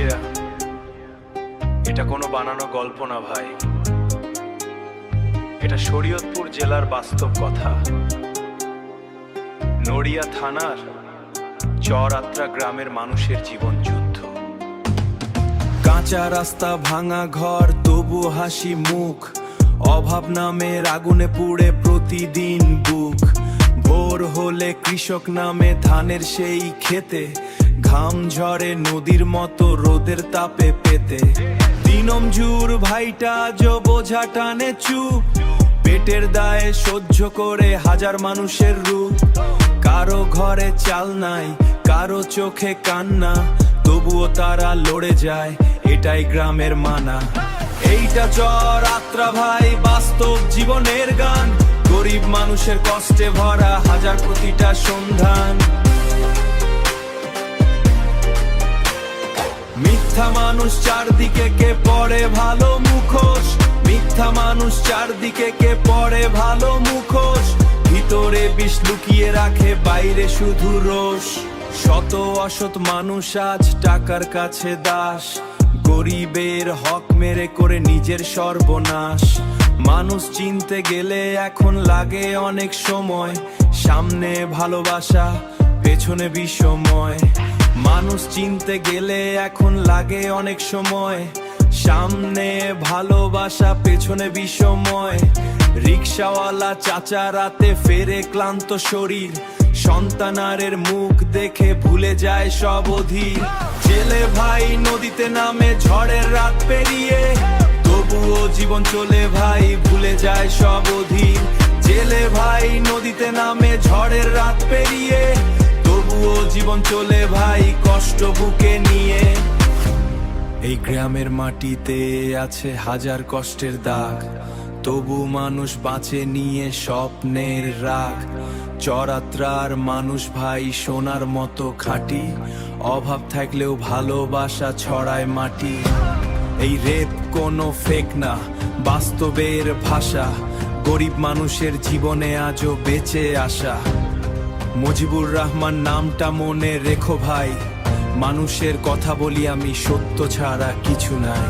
Yeah, এটা কোনো বানানো গল্প না ভাই, এটা শরীয়তপুর জেলার বাস্তব কথা। নড়িয়া থানার চরআত্রা গ্রামের মানুষের জীবন যুদ্ধ। কাঁচা রাস্তা, ভাঙা ঘর, তবু হাসি মুখ। অভাব নামের আগুনে পুড়ে প্রতিদিন বুক। ভোর হলে কৃষক নামে ধানের সেই খেতে, ঘাম ঝরে নদীর মতো রোদের তাপে পেতে। দিনম জুর ভাইটা জো বোঝা টানে চুপ, পেটের দায়ে সহ্য করে হাজার মানুষের রূপ। কারো ঘরে চাল নাই, কারো চোখে কান্না, তবুও তারা লড়ে যায়, এটাই গ্রামের মানা। এইটা চরআত্রা ভাই, বাস্তব জীবনের গান। গরিব মানুষের কষ্টে ভরা হাজার প্রতিটা সন্ধান। মিথ্যা মানুষ চারদিকে, কে পড়ে ভালো মুখোশ। মিথ্যা মানুষ চারদিকে, কে পড়ে ভালো মুখোশ। ভিতরে বিষ লুকিয়ে রাখে, বাইরে শুধু রোষ। শত অসৎ মানুষ আজ টাকার কাছে দাস, গরিবের হক মেরে করে নিজের সর্বনাশ। মানুষ চিনতে গেলে এখন লাগে অনেক সময়, সামনে ভালোবাসা, পেছনে বিষময়। মানুষ চিনতে গেলে এখন লাগে অনেক সময়, সামনে ভালোবাসা, পেছনে বিষময়। রিক্সাওয়ালা চাচা রাতে ফেরে ক্লান্ত শরীর, সন্তানারের মুখ দেখে ভুলে যায় সব অধীর। জেলে ভাই নদীতে নামে ঝড়ের রাত পেরিয়ে, তবুও জীবন চলে ভাই, ভুলে যায় সব অধীর। জেলে ভাই নদীতে নামে ঝড়ের রাত পেরিয়ে, তবুও জীবন চলে ভাই, কষ্ট বুকে নিয়ে। এই গ্রামের মাটিতে আছে হাজার কষ্টের দাগ, তবু মানুষ বাঁচে নিয়ে স্বপ্নের রাগ। চরআত্রার মানুষ ভাই সোনার মতো খাঁটি, অভাব থাকলেও ভালোবাসা ছড়ায় মাটি। এই রেপ কোনো ফেক না, বাস্তবের ভাষা। গরিব মানুষের জীবনে আজও বেঁচে আসা। মুজিবুর রহমান নামটা মনে রেখো ভাই, মানুষের কথা বলি আমি, সত্য ছাড়া কিছু নাই।